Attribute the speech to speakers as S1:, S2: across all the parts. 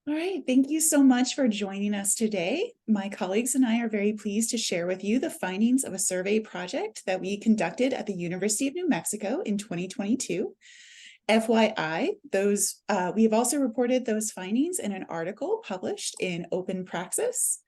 S1: All right, thank you so much for joining us today. My colleagues and I are very pleased to share with you the findings of a survey project that we conducted at the University of New Mexico in 2022. FYI, we have also reported those findings in an article published in Open Praxis.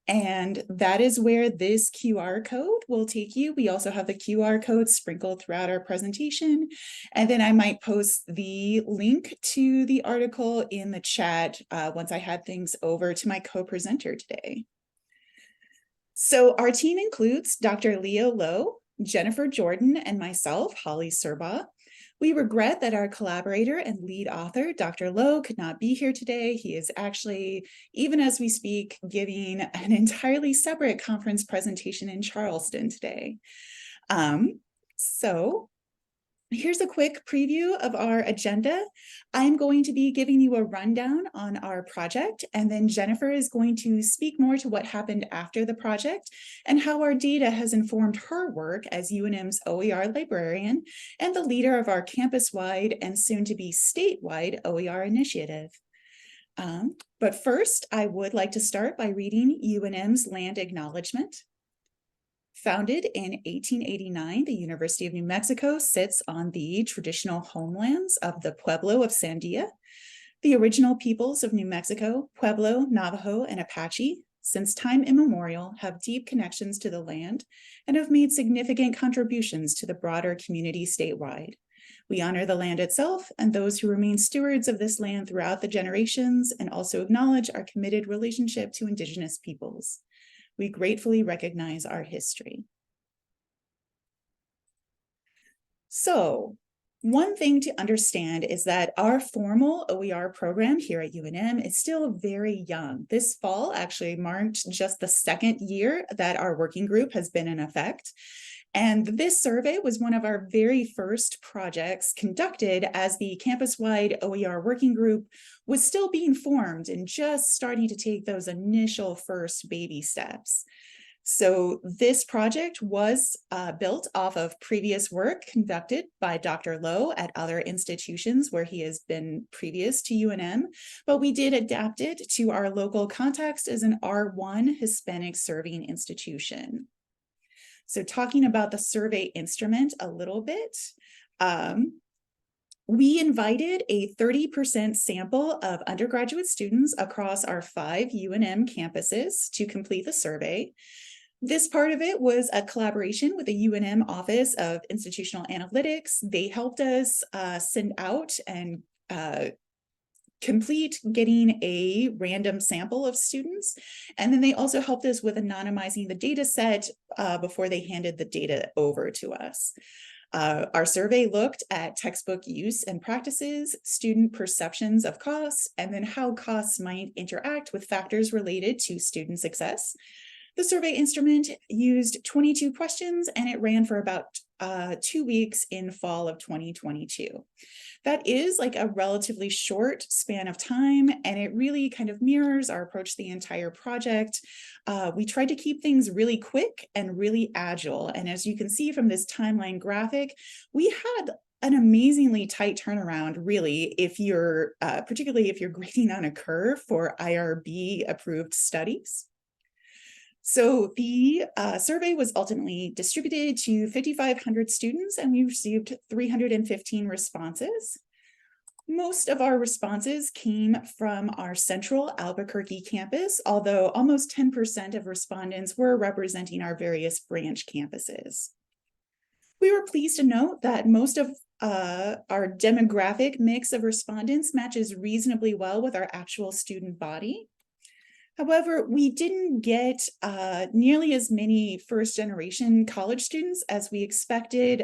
S1: And that is where this QR code will take you. We also have the QR code sprinkled throughout our presentation. And then I might post the link to the article in the chat once I had things over to my co-presenter today. So our team includes Dr. Leo Lowe, Jennifer Jordan, and myself, Holly Surbaugh. We regret that our collaborator and lead author, Dr. Lowe, could not be here today. He is actually, even as we speak, giving an entirely separate conference presentation in Charleston today. So here's a quick preview of our agenda. I'm going to be giving you a rundown on our project, and then Jennifer is going to speak more to what happened after the project and how our data has informed her work as UNM's OER librarian and the leader of our campus-wide and soon-to-be statewide OER initiative. But first, I would like to start by reading UNM's land acknowledgement. Founded in 1889, the University of New Mexico sits on the traditional homelands of the Pueblo of Sandia. The original peoples of New Mexico, Pueblo, Navajo, and Apache, since time immemorial, have deep connections to the land and have made significant contributions to the broader community statewide. We honor the land itself and those who remain stewards of this land throughout the generations, and also acknowledge our committed relationship to Indigenous peoples. We gratefully recognize our history. So, one thing to understand is that our formal OER program here at UNM is still very young. This fall actually marked just the second year that our working group has been in effect. And this survey was one of our very first projects conducted as the campus-wide OER working group was still being formed and just starting to take those initial first baby steps. So this project was built off of previous work conducted by Dr. Lowe at other institutions where he has been previous to UNM, but we did adapt it to our local context as an R1 Hispanic-Serving institution. So talking about the survey instrument a little bit, we invited a 30% sample of undergraduate students across our 5 UNM campuses to complete the survey. This part of it was a collaboration with the UNM Office of Institutional Analytics. They helped us send out and complete getting a random sample of students. And then they also helped us with anonymizing the data set before they handed the data over to us. Our survey looked at textbook use and practices, student perceptions of costs, and then how costs might interact with factors related to student success. The survey instrument used 22 questions and it ran for about 2 weeks in fall of 2022. That is like a relatively short span of time, and it really kind of mirrors our approach to the entire project. We tried to keep things really quick and really agile. And as you can see from this timeline graphic, we had an amazingly tight turnaround, really, if you're particularly if you're grading on a curve for IRB approved studies. So the survey was ultimately distributed to 5,500 students, and we received 315 responses. Most of our responses came from our central Albuquerque campus, although almost 10% of respondents were representing our various branch campuses. We were pleased to note that most of our demographic mix of respondents matches reasonably well with our actual student body. However, we didn't get nearly as many first-generation college students as we expected,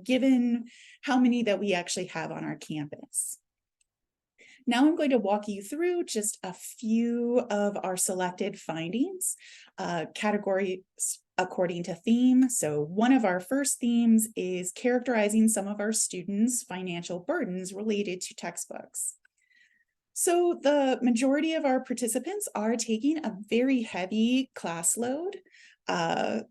S1: given how many that we actually have on our campus. Now I'm going to walk you through just a few of our selected findings, categories according to theme. So one of our first themes is characterizing some of our students' financial burdens related to textbooks. So the majority of our participants are taking a very heavy class load, 5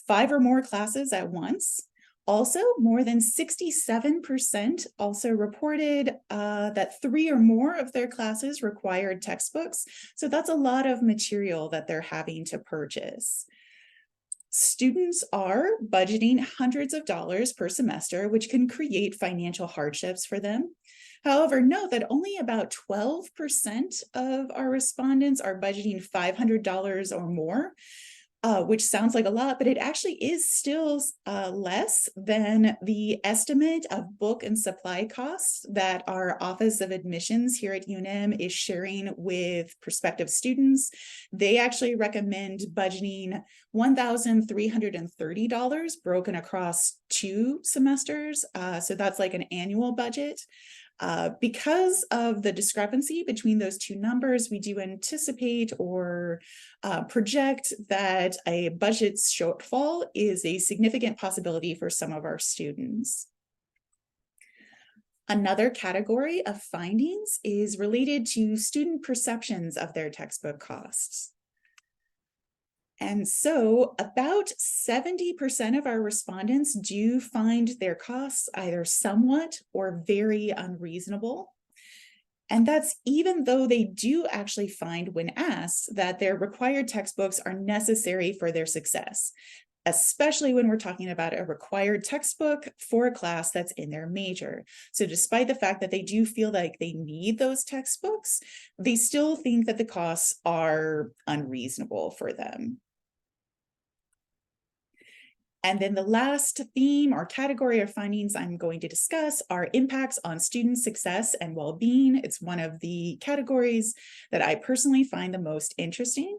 S1: or more classes at once. Also, more than 67% also reported that 3 or more of their classes required textbooks. So that's a lot of material that they're having to purchase. Students are budgeting hundreds of dollars per semester, which can create financial hardships for them. However, note that only about 12% of our respondents are budgeting $500 or more, which sounds like a lot, but it actually is still less than the estimate of book and supply costs that our Office of Admissions here at UNM is sharing with prospective students. They actually recommend budgeting $1,330 broken across 2 semesters. So that's like an annual budget. Because of the discrepancy between those 2 numbers, we do anticipate or project that a budget shortfall is a significant possibility for some of our students. Another category of findings is related to student perceptions of their textbook costs. And so about 70% of our respondents do find their costs either somewhat or very unreasonable. And that's even though they do actually find when asked that their required textbooks are necessary for their success, especially when we're talking about a required textbook for a class that's in their major. So despite the fact that they do feel like they need those textbooks, they still think that the costs are unreasonable for them. And then the last theme or category of findings I'm going to discuss are impacts on student success and well-being. It's one of the categories that I personally find the most interesting.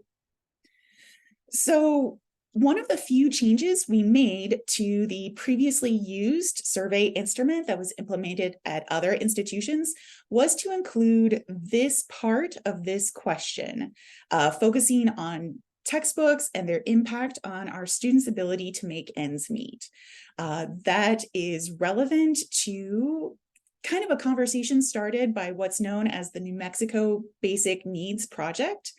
S1: So one of the few changes we made to the previously used survey instrument that was implemented at other institutions was to include this part of this question, focusing on textbooks and their impact on our students' ability to make ends meet. That is relevant to kind of a conversation started by what's known as the New Mexico Basic Needs Project.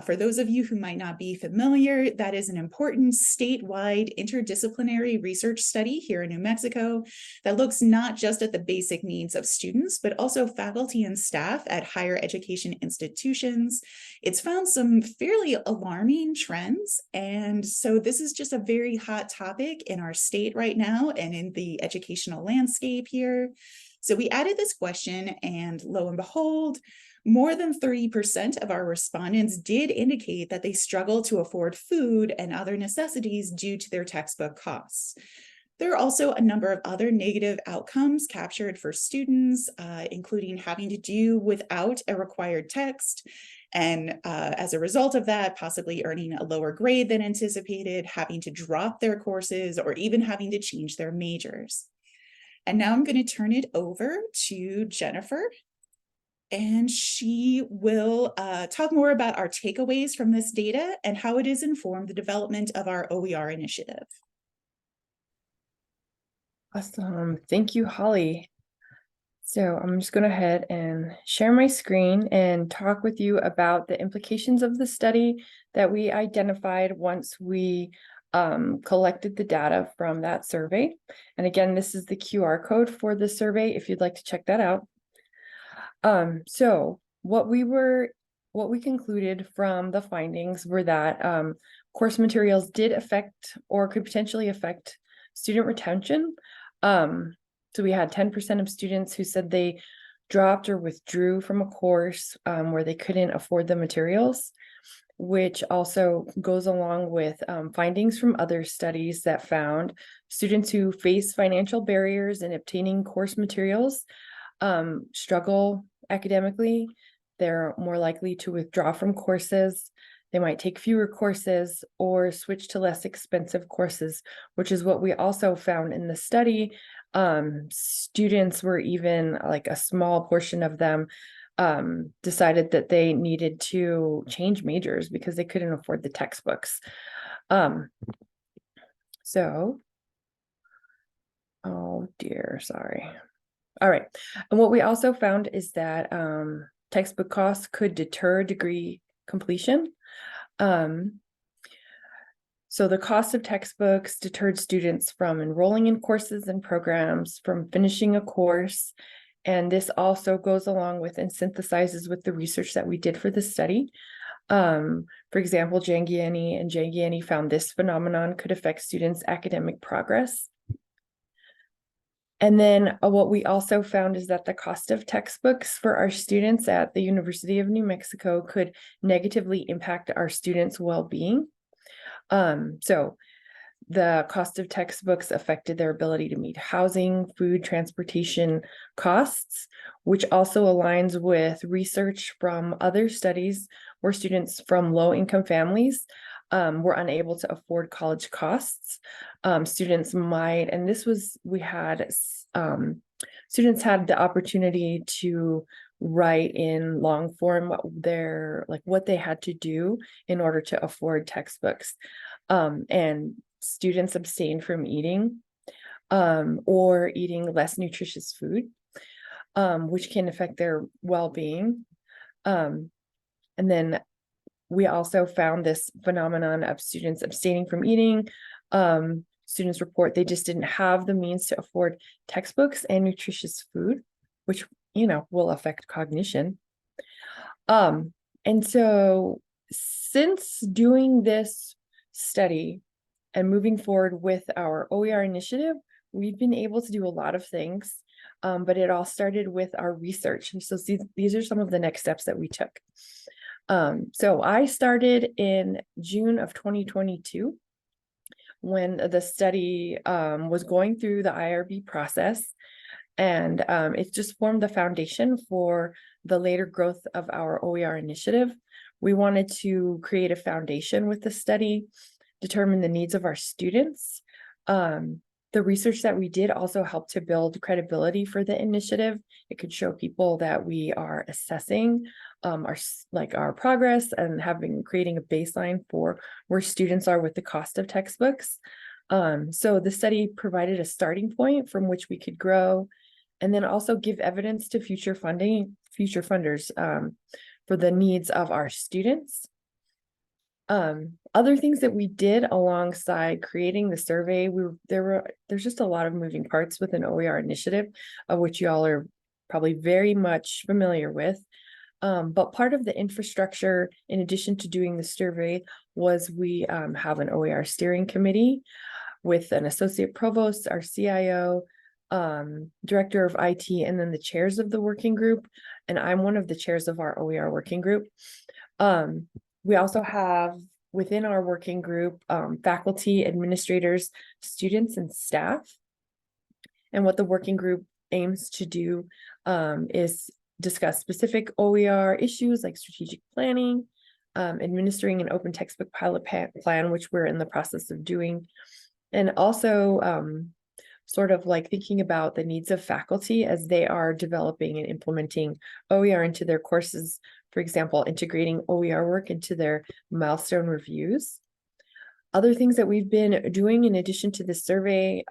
S1: For those of you who might not be familiar, that is an important statewide interdisciplinary research study here in New Mexico that looks not just at the basic needs of students, but also faculty and staff at higher education institutions. It's found some fairly alarming trends. And so this is just a very hot topic in our state right now and in the educational landscape here. So we added this question, and lo and behold, more than 30% of our respondents did indicate that they struggle to afford food and other necessities due to their textbook costs. There are also a number of other negative outcomes captured for students, including having to do without a required text, and as a result of that, possibly earning a lower grade than anticipated, having to drop their courses, or even having to change their majors. And now I'm going to turn it over to Jennifer, and she will talk more about our takeaways from this data and how it has informed the development of our OER initiative.
S2: Awesome. Thank you, Holly. So I'm just going to go ahead and share my screen and talk with you about the implications of the study that we identified once we collected the data from that survey. And again, this is the QR code for the survey if you'd like to check that out. So what we concluded from the findings were that course materials did affect or could potentially affect student retention. So we had 10% of students who said they dropped or withdrew from a course where they couldn't afford the materials, which also goes along with findings from other studies that found students who face financial barriers in obtaining course materials struggle academically. They're more likely to withdraw from courses. They might take fewer courses or switch to less expensive courses, which is what we also found in the study. Students were even, like a small portion of them, decided that they needed to change majors because they couldn't afford the textbooks. Oh dear, sorry. All right. And what we also found is that textbook costs could deter degree completion. So the cost of textbooks deterred students from enrolling in courses and programs, from finishing a course. And this also goes along with and synthesizes with the research that we did for the study. For example, Jangiani found this phenomenon could affect students' academic progress. And then what we also found is that the cost of textbooks for our students at the University of New Mexico could negatively impact our students' well-being. So the cost of textbooks affected their ability to meet housing, food, transportation costs, which also aligns with research from other studies where students from low-income families were unable to afford college costs. Students might, and this was, we had, students had the opportunity to write in long form what they had to do in order to afford textbooks. And students abstained from eating or eating less nutritious food, which can affect their well-being. And then we also found this phenomenon of students abstaining from eating. Students report they just didn't have the means to afford textbooks and nutritious food, which, will affect cognition. And so since doing this study and moving forward with our OER initiative, we've been able to do a lot of things, but it all started with our research. And so these are some of the next steps that we took. So I started in June of 2022 when the study was going through the IRB process, and it just formed the foundation for the later growth of our OER initiative. We wanted to create a foundation with the study, determine the needs of our students. The research that we did also helped to build credibility for the initiative. It could show people that we are assessing our progress and creating a baseline for where students are with the cost of textbooks. So the study provided a starting point from which we could grow, and then also give evidence to future funders for the needs of our students. Other things that we did alongside creating the survey, there's just a lot of moving parts with an OER initiative, of which you all are probably very much familiar with. But part of the infrastructure, in addition to doing the survey, was we have an OER steering committee with an associate provost, our CIO, director of IT, and then the chairs of the working group. And I'm one of the chairs of our OER working group. We also have within our working group faculty, administrators, students, and staff. And what the working group aims to do is discuss specific OER issues like strategic planning, administering an open textbook pilot plan, which we're in the process of doing, and also sort of like thinking about the needs of faculty as they are developing and implementing OER into their courses. For example, integrating OER work into their milestone reviews. Other things that we've been doing in addition to this survey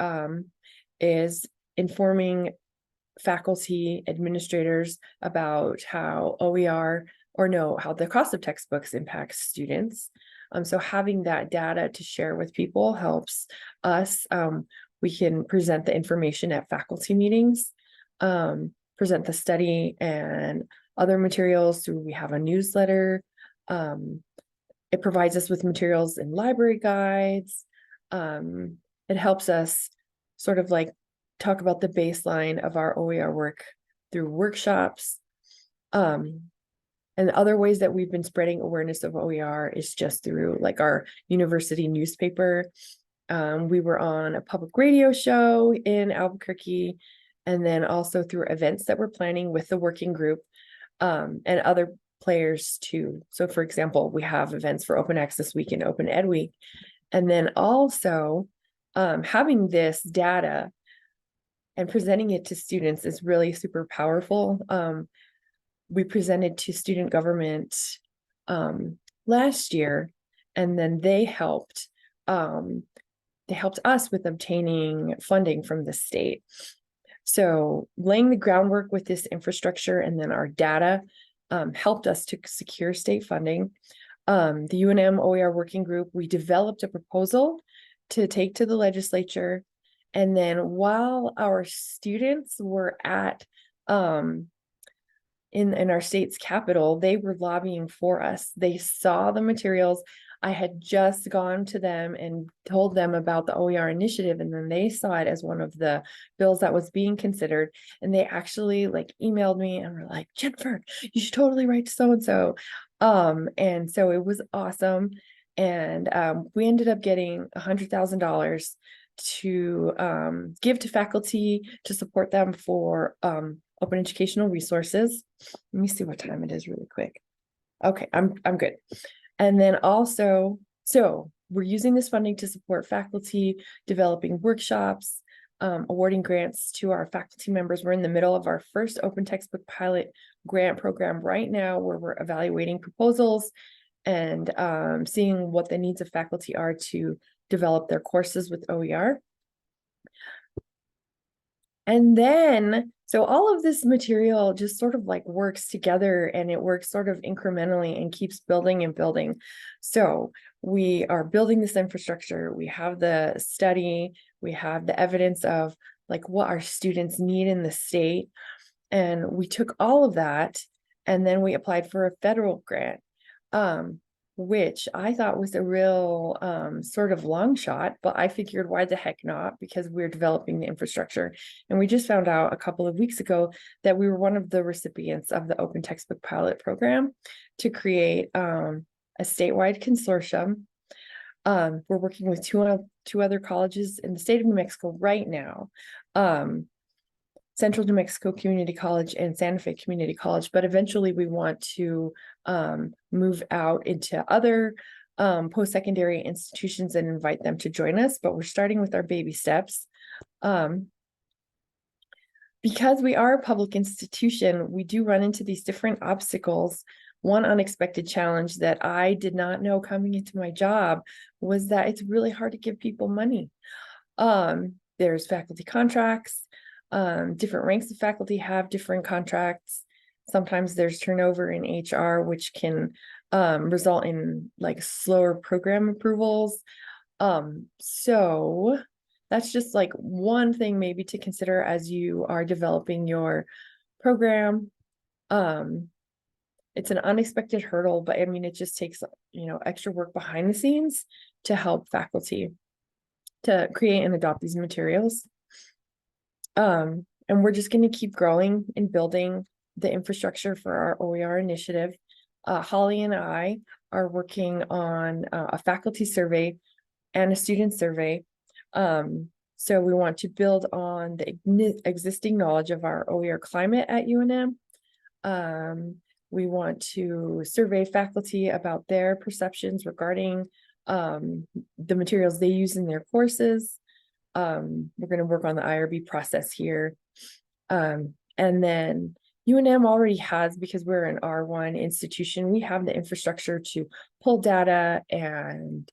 S2: is informing faculty, administrators about how how the cost of textbooks impacts students. So having that data to share with people helps us. We can present the information at faculty meetings, present the study and other materials we have a newsletter. It provides us with materials in library guides. It helps us sort of like talk about the baseline of our OER work through workshops. And other ways that we've been spreading awareness of OER is just through like our university newspaper. We were on a public radio show in Albuquerque, and then also through events that we're planning with the working group and other players too. So for example, we have events for Open Access Week and Open Ed Week. And then also having this data and presenting it to students is really super powerful. We presented to student government last year, and then they helped us with obtaining funding from the state. So laying the groundwork with this infrastructure and then our data helped us to secure state funding. The UNM OER working group, we developed a proposal to take to the legislature. And then while our students were at in our state's capital, they were lobbying for us. They saw the materials. I had just gone to them and told them about the OER initiative, and then they saw it as one of the bills that was being considered. And they actually like emailed me and were like, Jennifer, you should totally write to so-and-so. And so it was awesome. And we ended up getting $100,000 to give to faculty to support them for open educational resources. Let me see what time it is really quick. Okay, I'm good. And then also, so we're using this funding to support faculty, developing workshops, awarding grants to our faculty members. We're in the middle of our first open textbook pilot grant program right now, where we're evaluating proposals and seeing what the needs of faculty are to develop their courses with OER. And then, so all of this material just sort of like works together, and it works sort of incrementally and keeps building and building. So we are building this infrastructure. We have the study, we have the evidence of like what our students need in the state. And we took all of that and then we applied for a federal grant, which I thought was a real sort of long shot, but I figured why the heck not, because we're developing the infrastructure. And we just found out a couple of weeks ago that we were one of the recipients of the Open Textbook Pilot Program to create a statewide consortium. We're working with two other colleges in the state of New Mexico right now. Central New Mexico Community College and Santa Fe Community College, but eventually we want to move out into other post-secondary institutions and invite them to join us, but we're starting with our baby steps. Because we are a public institution, we do run into these different obstacles. One unexpected challenge that I did not know coming into my job was that it's really hard to give people money. There's faculty contracts. Different ranks of faculty have different contracts. Sometimes there's turnover in HR, which can result in like slower program approvals. So that's just like one thing maybe to consider as you are developing your program. It's an unexpected hurdle, but I mean, it just takes, extra work behind the scenes to help faculty to create and adopt these materials. And we're just going to keep growing and building the infrastructure for our OER initiative. Holly and I are working on a faculty survey and a student survey. So we want to build on the existing knowledge of our OER climate at UNM. We want to survey faculty about their perceptions regarding the materials they use in their courses. We're going to work on the IRB process here. And then UNM already has, because we're an R1 institution, we have the infrastructure to pull data and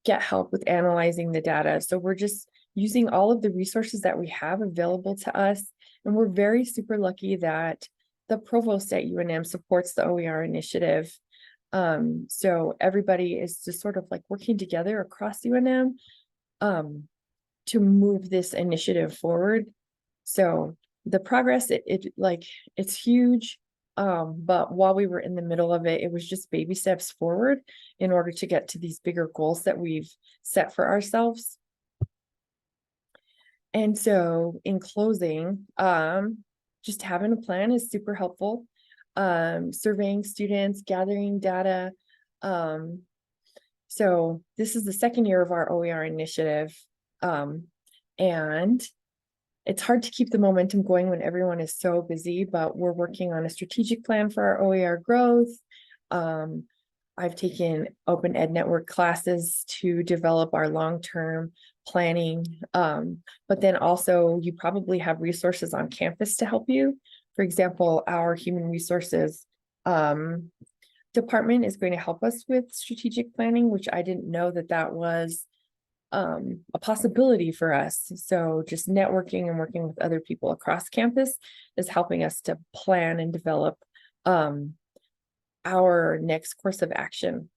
S2: get help with analyzing the data. So we're just using all of the resources that we have available to us. And we're very super lucky that the provost at UNM supports the OER initiative. So everybody is just sort of like working together across UNM to move this initiative forward. So the progress, it's huge. But while we were in the middle of it, it was just baby steps forward in order to get to these bigger goals that we've set for ourselves. And so in closing, just having a plan is super helpful. Surveying students, gathering data. So this is the second year of our OER initiative. And it's hard to keep the momentum going when everyone is so busy, but we're working on a strategic plan for our OER growth. I've taken Open Ed Network classes to develop our long-term planning. But then also you probably have resources on campus to help you. For example, our human resources department is going to help us with strategic planning, which I didn't know that was a possibility for us. So just networking and working with other people across campus is helping us to plan and develop our next course of action.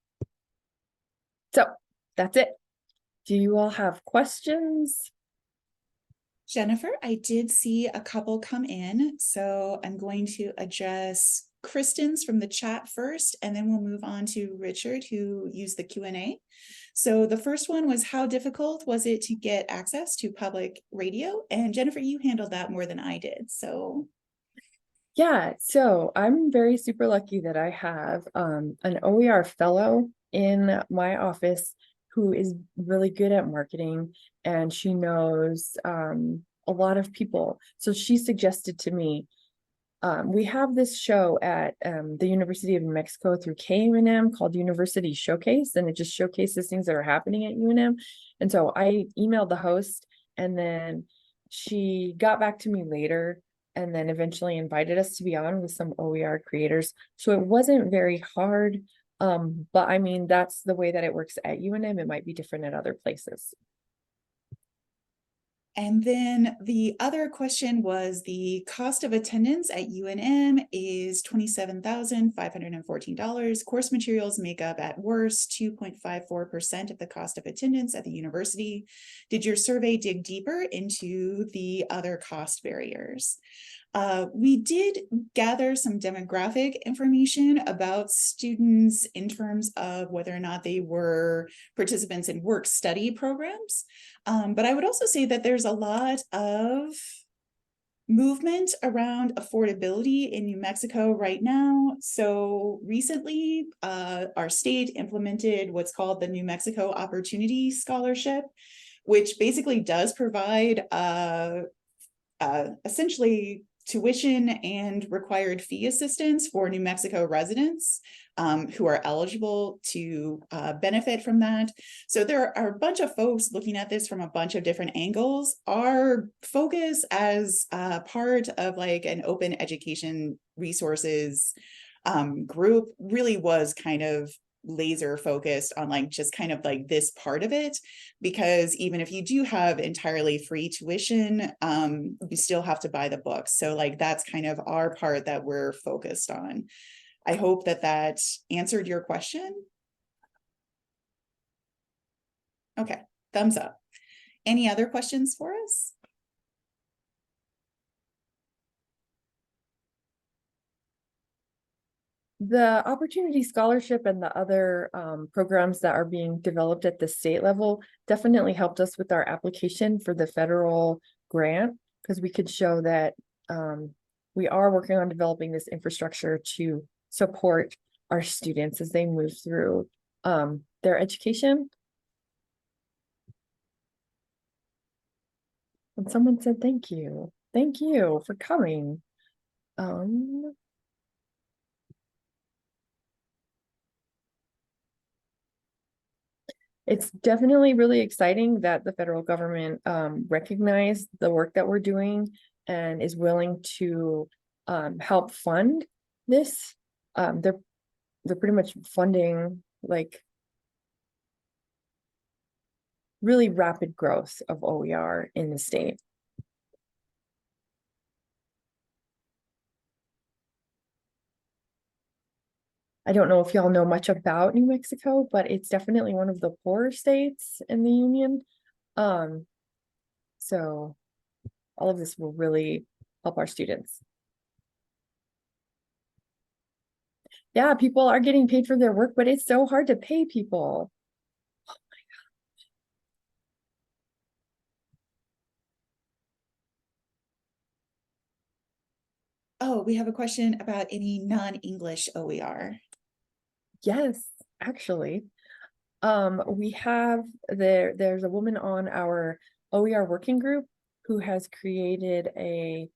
S2: So that's it. Do you all have questions?
S1: Jennifer, I did see a couple come in, so I'm going to address Kristen's from the chat first, and then we'll move on to Richard, who used the Q&A. So the first one was, how difficult was it to get access to public radio? And Jennifer, you handled that more than I did, so.
S2: Yeah, so I'm very super lucky that I have an OER fellow in my office who is really good at marketing, and she knows a lot of people. So she suggested to me, we have this show at the University of New Mexico through KUNM called University Showcase, and it just showcases things that are happening at UNM. And so I emailed the host, and then she got back to me later and then eventually invited us to be on with some OER creators. So it wasn't very hard, but I mean, that's the way that it works at UNM. It might be different at other places.
S1: And then the other question was, the cost of attendance at UNM is $27,514. Course materials make up at worst 2.54% of the cost of attendance at the university. Did your survey dig deeper into the other cost barriers? We did gather some demographic information about students in terms of whether or not they were participants in work-study programs. But I would also say that there's a lot of movement around affordability in New Mexico right now. So recently, our state implemented what's called the New Mexico Opportunity Scholarship, which basically does provide essentially tuition and required fee assistance for New Mexico residents who are eligible to benefit from that. So there are a bunch of folks looking at this from a bunch of different angles. Our focus as part of like an open education resources group really was kind of laser focused on like just kind of like this part of it, because even if you do have entirely free tuition, you still have to buy the books. So like that's kind of our part that we're focused on. I hope that that answered your question. Okay, thumbs up. Any other questions for us?
S2: The Opportunity Scholarship and the other programs that are being developed at the state level definitely helped us with our application for the federal grant, because we could show that we are working on developing this infrastructure to support our students as they move through their education. And someone said, thank you for coming. It's definitely really exciting that the federal government recognized the work that we're doing and is willing to help fund this. They're pretty much funding like really rapid growth of OER in the state. I don't know if y'all know much about New Mexico, but it's definitely one of the poorer states in the union. So all of this will really help our students. Yeah, people are getting paid for their work, but it's so hard to pay people. Oh my
S1: God. Oh, we have a question about any non-English OER.
S2: Yes, actually. We have there's a woman on our OER working group who has created a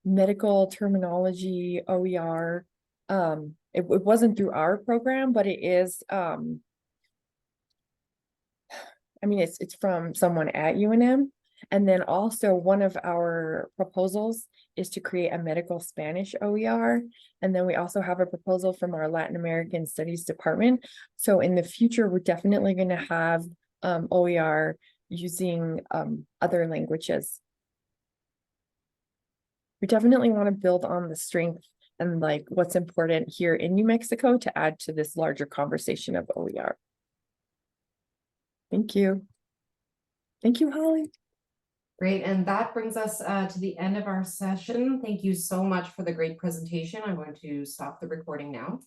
S2: medical terminology OER. It wasn't through our program, but it is I mean it's from someone at UNM. And then also one of our proposals is to create a medical Spanish OER. And then we also have a proposal from our Latin American Studies department. So in the future, we're definitely going to have OER using other languages. We definitely want to build on the strength and like what's important here in New Mexico to add to this larger conversation of OER. Thank you. Thank you, Holly.
S3: Great, and that brings us to the end of our session. Thank you so much for the great presentation. I'm going to stop the recording now.